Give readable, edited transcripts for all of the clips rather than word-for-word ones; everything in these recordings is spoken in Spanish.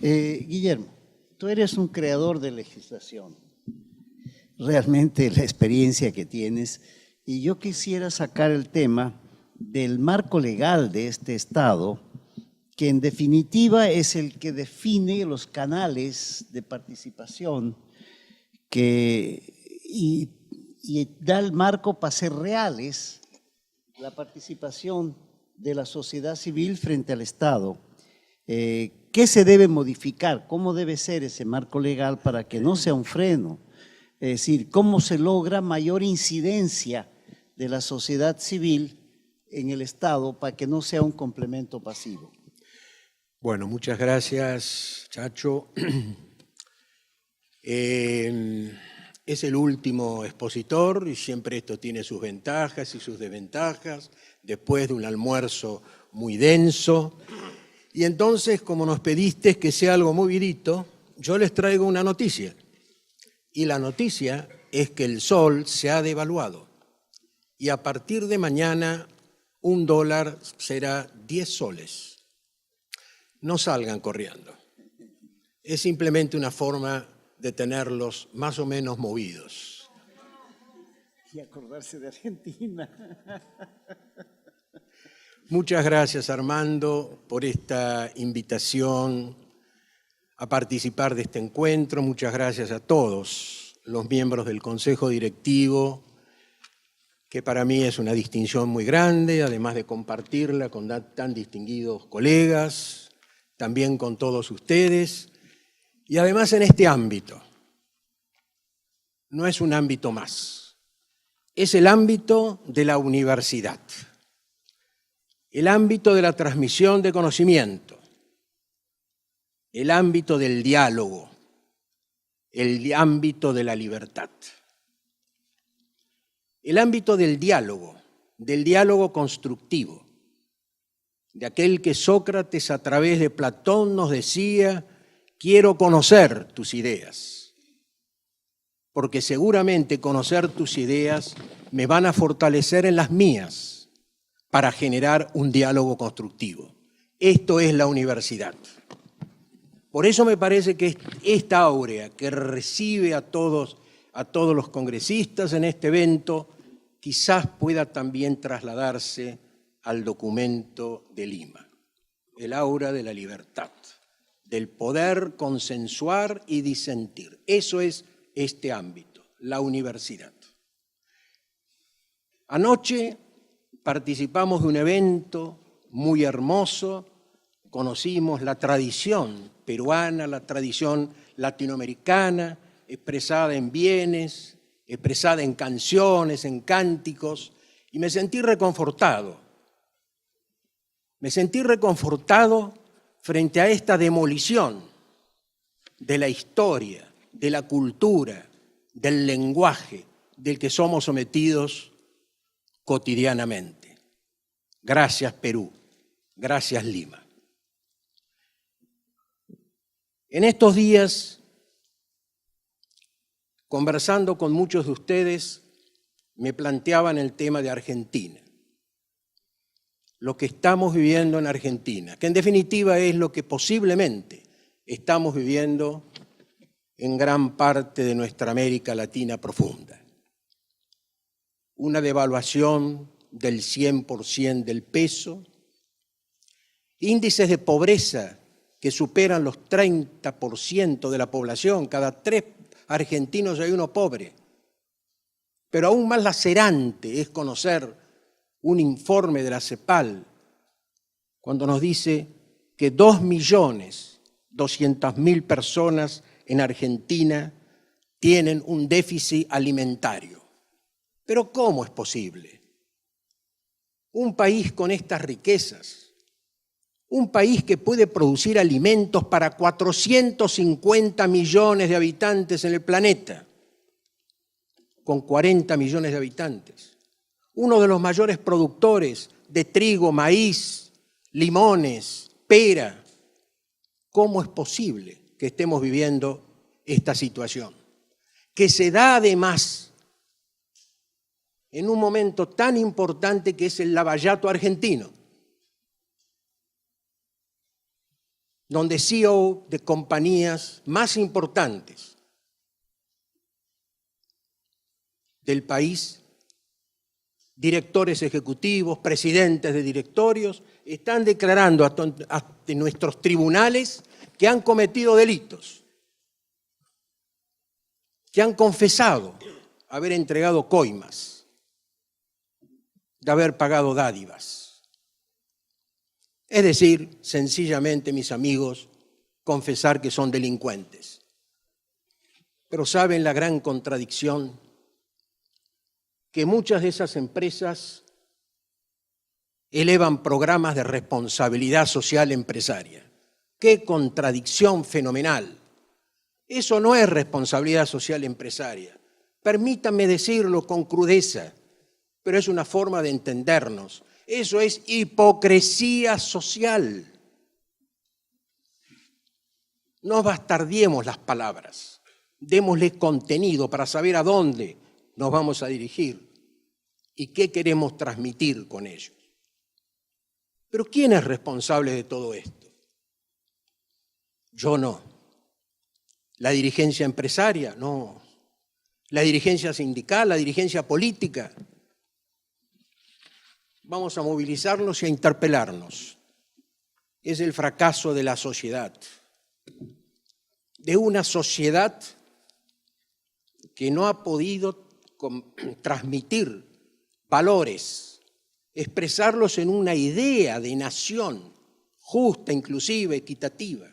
Guillermo, tú eres un creador de legislación, realmente la experiencia que tienes, y yo quisiera sacar el tema del marco legal de este Estado, que en definitiva es el que define los canales de participación y da el marco para ser reales la participación de la sociedad civil frente al Estado. ¿Qué se debe modificar? ¿Cómo debe ser ese marco legal para que no sea un freno? Es decir, ¿cómo se logra mayor incidencia de la sociedad civil en el Estado para que no sea un complemento pasivo? Bueno, muchas gracias, Chacho. Es el último expositor y siempre esto tiene sus ventajas y sus desventajas, después de un almuerzo muy denso. Y entonces, como nos pediste que sea algo movidito, yo les traigo una noticia. Y la noticia es que el sol se ha devaluado. Y a partir de mañana, $1 será 10 soles. No salgan corriendo. Es simplemente una forma de tenerlos más o menos movidos. Y acordarse de Argentina. Muchas gracias, Armando, por esta invitación a participar de este encuentro. Muchas gracias a todos los miembros del Consejo Directivo, que para mí es una distinción muy grande, además de compartirla con tan distinguidos colegas, también con todos ustedes, y además en este ámbito. No es un ámbito más, es el ámbito de la universidad, el ámbito de la transmisión de conocimiento, el ámbito del diálogo, el ámbito de la libertad. El ámbito del diálogo constructivo, de aquel que Sócrates a través de Platón nos decía: quiero conocer tus ideas, porque seguramente conocer tus ideas me van a fortalecer en las mías para generar un diálogo constructivo. Esto es la universidad. Por eso me parece que esta áurea que recibe a todos los congresistas en este evento, quizás pueda también trasladarse al documento de Lima, el aura de la libertad, del poder consensuar y disentir. Eso es este ámbito, la universidad. Anoche participamos de un evento muy hermoso, conocimos la tradición peruana, la tradición latinoamericana, expresada en bienes, expresada en canciones, en cánticos, y me sentí reconfortado. Me sentí reconfortado frente a esta demolición de la historia, de la cultura, del lenguaje del que somos sometidos cotidianamente. Gracias, Perú. Gracias, Lima. En estos días, conversando con muchos de ustedes, me planteaban el tema de Argentina. Lo que estamos viviendo en Argentina, que en definitiva es lo que posiblemente estamos viviendo en gran parte de nuestra América Latina profunda. Una devaluación del 100% del peso, índices de pobreza que superan los 30% de la población, cada 3 argentinos hay uno pobre. Pero aún más lacerante es conocer un informe de la CEPAL cuando nos dice que 2.200.000 personas en Argentina tienen un déficit alimentario. ¿Pero cómo es posible? Un país con estas riquezas, un país que puede producir alimentos para 450 millones de habitantes en el planeta, con 40 millones de habitantes, uno de los mayores productores de trigo, maíz, limones, pera. ¿Cómo es posible que estemos viviendo esta situación? Que se da además en un momento tan importante que es el lavallato argentino. donde CEO de compañías más importantes del país, directores ejecutivos, presidentes de directorios, están declarando ante nuestros tribunales que han cometido delitos, que han confesado haber entregado coimas, de haber pagado dádivas. Es decir, sencillamente, mis amigos, confesar que son delincuentes. Pero ¿saben la gran contradicción? Que muchas de esas empresas elevan programas de responsabilidad social empresaria. ¡Qué contradicción fenomenal! Eso no es responsabilidad social empresaria. Permítanme decirlo con crudeza, pero es una forma de entendernos. Eso es hipocresía social. No bastardiemos las palabras, démosle contenido para saber a dónde nos vamos a dirigir y qué queremos transmitir con ellos. Pero ¿quién es responsable de todo esto? Yo no. ¿La dirigencia empresaria? No. ¿La dirigencia sindical? ¿La dirigencia política? Vamos a movilizarnos y a interpelarnos. Es el fracaso de la sociedad. De una sociedad que no ha podido transmitir valores, expresarlos en una idea de nación justa, inclusiva, equitativa.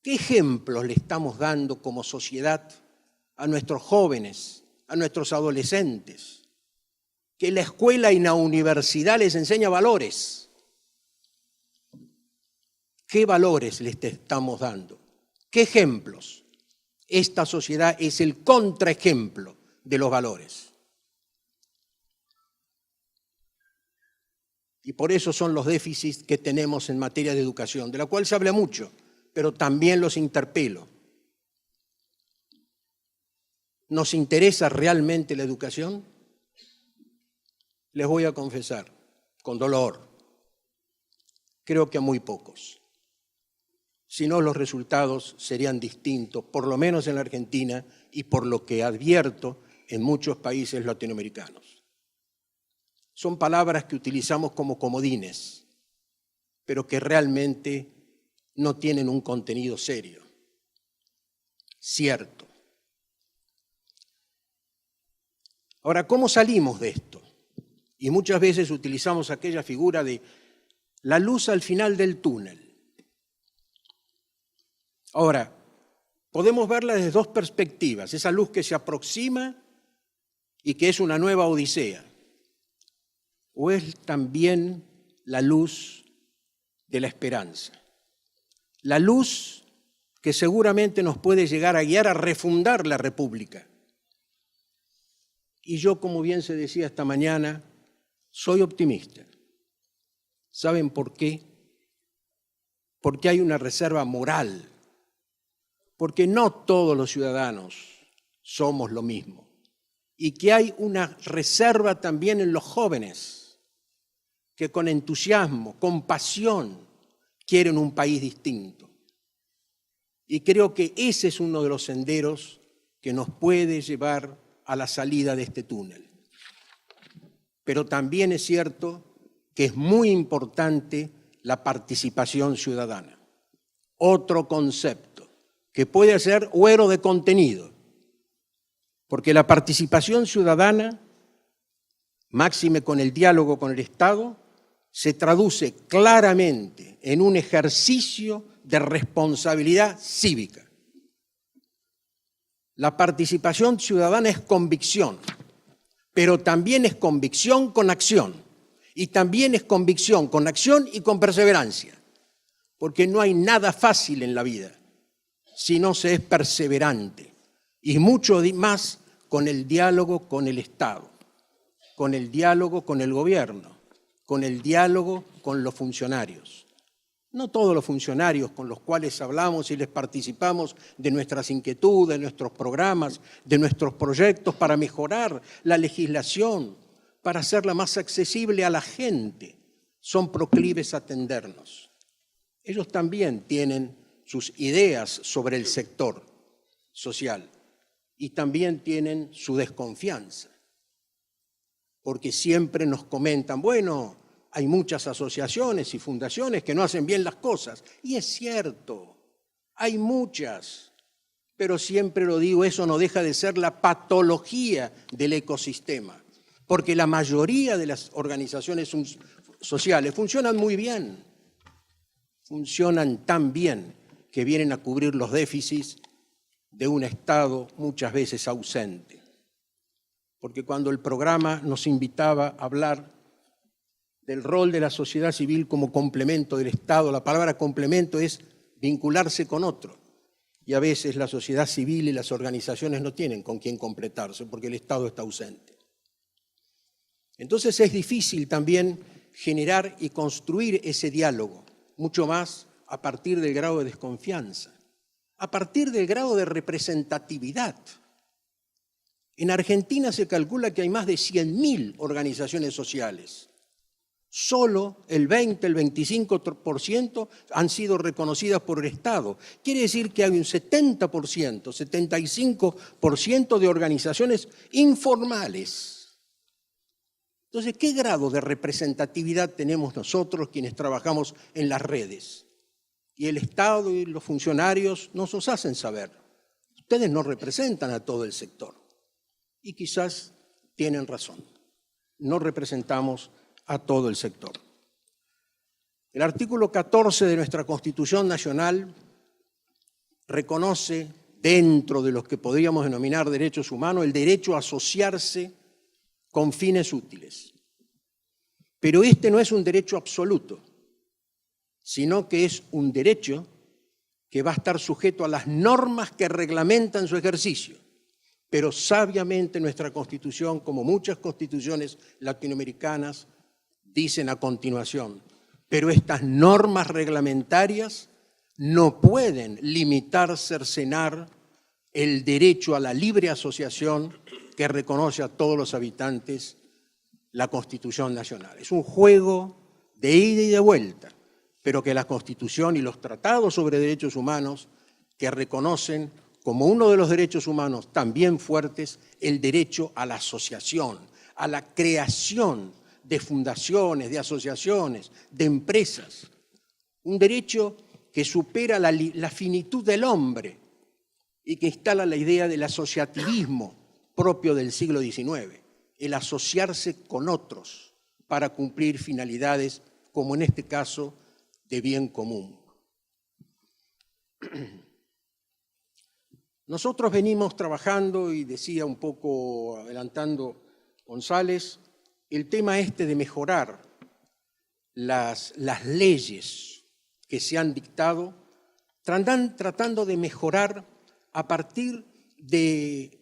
¿Qué ejemplos le estamos dando como sociedad a nuestros jóvenes, a nuestros adolescentes? Que la escuela y la universidad les enseña valores. ¿Qué valores les estamos dando? ¿Qué ejemplos? Esta sociedad es el contraejemplo de los valores. Y por eso son los déficits que tenemos en materia de educación, de la cual se habla mucho, pero también los interpelo. ¿Nos interesa realmente la educación? Les voy a confesar, con dolor, creo que a muy pocos. Si no, los resultados serían distintos, por lo menos en la Argentina y por lo que advierto en muchos países latinoamericanos. Son palabras que utilizamos como comodines, pero que realmente no tienen un contenido serio, cierto. Ahora, ¿cómo salimos de esto? Y muchas veces utilizamos aquella figura de la luz al final del túnel. Ahora, podemos verla desde dos perspectivas, esa luz que se aproxima y que es una nueva odisea, o es también la luz de la esperanza, la luz que seguramente nos puede llegar a guiar a refundar la República. Y yo, como bien se decía esta mañana, soy optimista. ¿Saben por qué? Porque hay una reserva moral. Porque no todos los ciudadanos somos lo mismo y que hay una reserva también en los jóvenes que con entusiasmo, con pasión, quieren un país distinto. Y creo que ese es uno de los senderos que nos puede llevar a la salida de este túnel. Pero también es cierto que es muy importante la participación ciudadana. Otro concepto que puede ser huero de contenido, porque la participación ciudadana, máxime con el diálogo con el Estado, se traduce claramente en un ejercicio de responsabilidad cívica. La participación ciudadana es convicción, pero también es convicción con acción, y también es convicción con acción y con perseverancia, porque no hay nada fácil en la vida si no se es perseverante, y mucho más con el diálogo con el Estado, con el diálogo con el gobierno, con el diálogo con los funcionarios. No todos los funcionarios con los cuales hablamos y les participamos de nuestras inquietudes, de nuestros programas, de nuestros proyectos para mejorar la legislación, para hacerla más accesible a la gente, son proclives a atendernos. Ellos también tienen sus ideas sobre el sector social y también tienen su desconfianza, porque siempre nos comentan, bueno, hay muchas asociaciones y fundaciones que no hacen bien las cosas. Y es cierto, hay muchas, pero siempre lo digo, eso no deja de ser la patología del ecosistema, porque la mayoría de las organizaciones sociales funcionan muy bien, funcionan tan bien que vienen a cubrir los déficits de un Estado muchas veces ausente. Porque cuando el programa nos invitaba a hablar del rol de la sociedad civil como complemento del Estado, la palabra complemento es vincularse con otro. Y a veces la sociedad civil y las organizaciones no tienen con quién completarse porque el Estado está ausente. Entonces es difícil también generar y construir ese diálogo, mucho más a partir del grado de desconfianza, a partir del grado de representatividad. En Argentina se calcula que hay más de 100.000 organizaciones sociales. Solo el 20, el 25% han sido reconocidas por el Estado. Quiere decir que hay un 70%, 75% de organizaciones informales. Entonces, ¿qué grado de representatividad tenemos nosotros quienes trabajamos en las redes? Y el Estado y los funcionarios nos hacen saber. Ustedes no representan a todo el sector. Y quizás tienen razón. No representamos a todo el sector. El artículo 14 de nuestra Constitución Nacional reconoce, dentro de los que podríamos denominar derechos humanos, el derecho a asociarse con fines útiles. Pero este no es un derecho absoluto, sino que es un derecho que va a estar sujeto a las normas que reglamentan su ejercicio. Pero sabiamente nuestra Constitución, como muchas constituciones latinoamericanas, dicen a continuación, pero estas normas reglamentarias no pueden limitar, cercenar el derecho a la libre asociación que reconoce a todos los habitantes la Constitución Nacional. Es un juego de ida y de vuelta, pero que la Constitución y los tratados sobre derechos humanos que reconocen como uno de los derechos humanos también fuertes el derecho a la asociación, a la creación de fundaciones, de asociaciones, de empresas. Un derecho que supera la finitud del hombre y que instala la idea del asociativismo propio del siglo XIX, el asociarse con otros para cumplir finalidades, como en este caso, de bien común. Nosotros venimos trabajando, y decía un poco adelantando González, el tema de mejorar las leyes que se han dictado, tratando de mejorar a partir de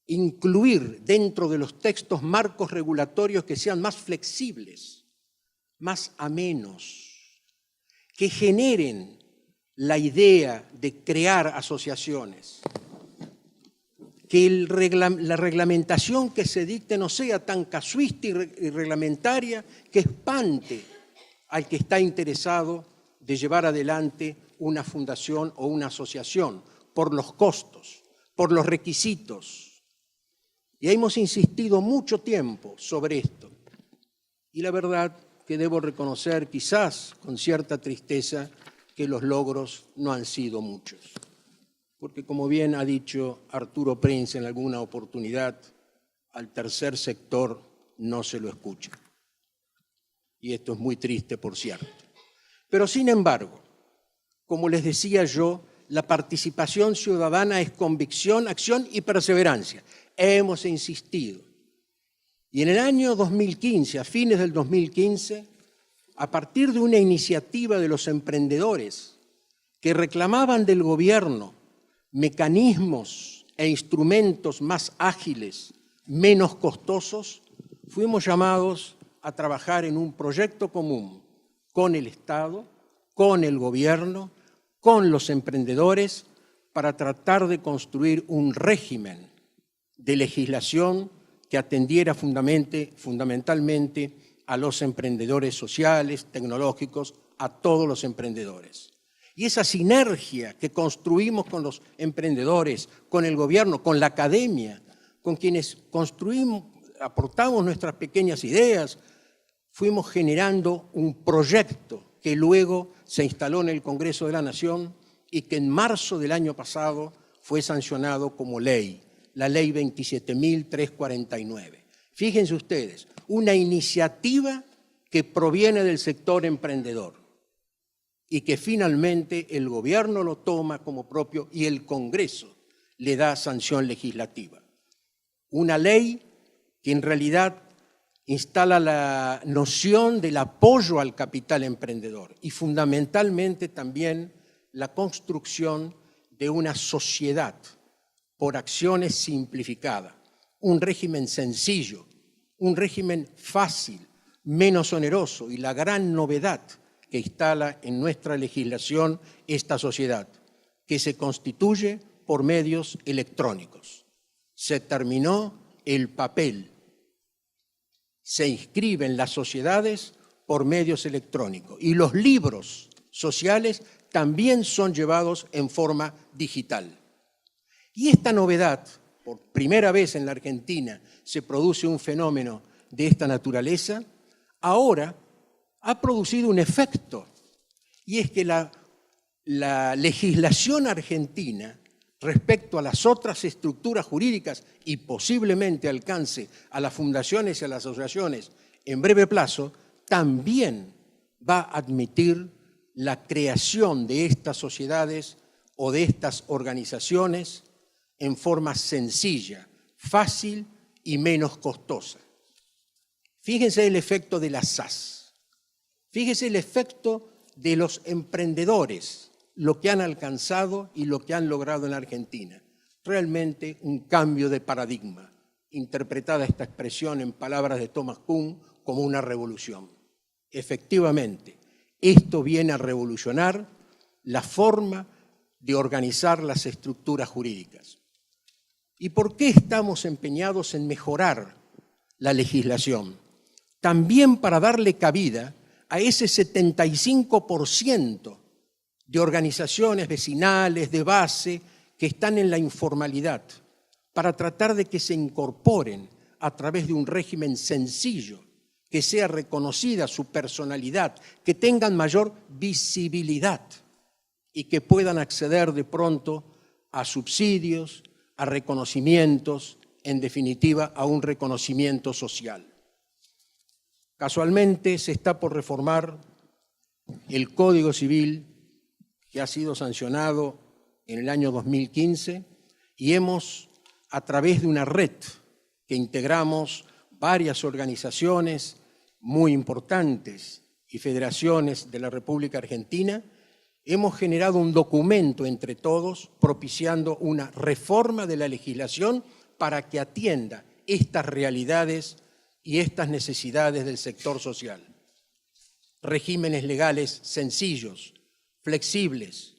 incluir dentro de los textos marcos regulatorios que sean más flexibles, más amenos, que generen la idea de crear asociaciones, que la reglamentación que se dicte no sea tan casuista y reglamentaria que espante al que está interesado de llevar adelante una fundación o una asociación por los costos, por los requisitos. Y hemos insistido mucho tiempo sobre esto. Y la verdad que debo reconocer, quizás con cierta tristeza, que los logros no han sido muchos. Porque como bien ha dicho Arturo Prinz en alguna oportunidad, al tercer sector no se lo escucha. Y esto es muy triste, por cierto. Pero sin embargo, como les decía yo, la participación ciudadana es convicción, acción y perseverancia. Hemos insistido. Y en el año 2015, a fines del 2015, a partir de una iniciativa de los emprendedores que reclamaban del gobierno mecanismos e instrumentos más ágiles, menos costosos, fuimos llamados a trabajar en un proyecto común con el Estado, con el gobierno, con los emprendedores, para tratar de construir un régimen de legislación que atendiera fundamentalmente a los emprendedores sociales, tecnológicos, a todos los emprendedores. Y esa sinergia que construimos con los emprendedores, con el gobierno, con la academia, con quienes construimos, aportamos nuestras pequeñas ideas, fuimos generando un proyecto que luego se instaló en el Congreso de la Nación y que en marzo del año pasado fue sancionado como ley, la Ley 27.349. Fíjense ustedes, una iniciativa que proviene del sector emprendedor y que finalmente el gobierno lo toma como propio y el Congreso le da sanción legislativa. Una ley que en realidad instala la noción del apoyo al capital emprendedor y fundamentalmente también la construcción de una sociedad por acciones simplificada, un régimen sencillo, un régimen fácil, menos oneroso y la gran novedad que instala en nuestra legislación esta sociedad, que se constituye por medios electrónicos. Se terminó el papel. Se inscriben las sociedades por medios electrónicos y los libros sociales también son llevados en forma digital. Y esta novedad, por primera vez en la Argentina se produce un fenómeno de esta naturaleza, ahora ha producido un efecto, y es que la legislación argentina respecto a las otras estructuras jurídicas y posiblemente alcance a las fundaciones y a las asociaciones en breve plazo, también va a admitir la creación de estas sociedades o de estas organizaciones en forma sencilla, fácil y menos costosa. Fíjense el efecto de las SAS. Fíjense el efecto de los emprendedores, lo que han alcanzado y lo que han logrado en Argentina. Realmente un cambio de paradigma, interpretada esta expresión en palabras de Thomas Kuhn como una revolución. Efectivamente, esto viene a revolucionar la forma de organizar las estructuras jurídicas. ¿Y por qué estamos empeñados en mejorar la legislación? También para darle cabida a ese 75% de organizaciones vecinales, de base, que están en la informalidad, para tratar de que se incorporen a través de un régimen sencillo, que sea reconocida su personalidad, que tengan mayor visibilidad y que puedan acceder de pronto a subsidios, a reconocimientos, en definitiva, a un reconocimiento social. Casualmente se está por reformar el Código Civil que ha sido sancionado en el año 2015 y hemos, a través de una red que integramos varias organizaciones muy importantes y federaciones de la República Argentina, hemos generado un documento entre todos propiciando una reforma de la legislación para que atienda estas realidades y estas necesidades del sector social. Regímenes legales sencillos, flexibles,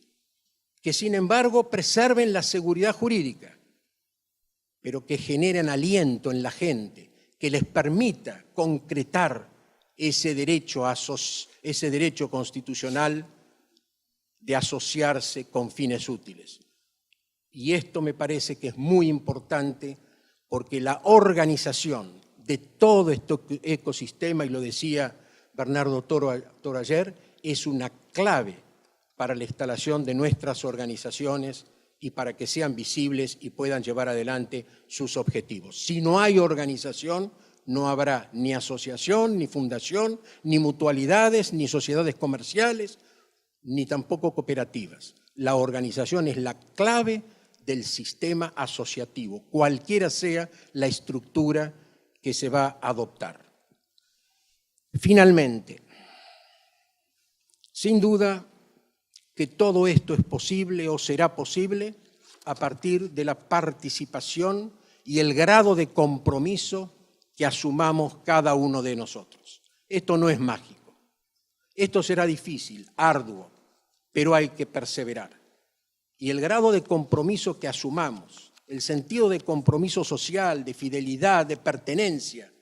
que sin embargo preserven la seguridad jurídica, pero que generen aliento en la gente, que les permita concretar ese derecho constitucional de asociarse con fines útiles. Y esto me parece que es muy importante porque la organización de todo este ecosistema, y lo decía Bernardo Toro ayer, es una clave para la instalación de nuestras organizaciones y para que sean visibles y puedan llevar adelante sus objetivos. Si no hay organización, no habrá ni asociación, ni fundación, ni mutualidades, ni sociedades comerciales, ni tampoco cooperativas. La organización es la clave del sistema asociativo, cualquiera sea la estructura que se va a adoptar. Finalmente, sin duda que todo esto es posible o será posible a partir de la participación y el grado de compromiso que asumamos cada uno de nosotros. Esto no es mágico. Esto será difícil, arduo, pero hay que perseverar. Y el grado de compromiso que asumamos, el sentido de compromiso social, de fidelidad, de pertenencia,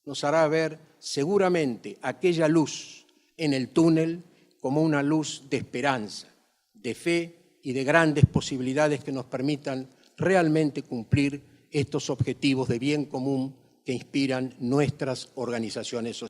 nos hará ver seguramente aquella luz en el túnel como una luz de esperanza, de fe y de grandes posibilidades que nos permitan realmente cumplir estos objetivos de bien común que inspiran nuestras organizaciones sociales.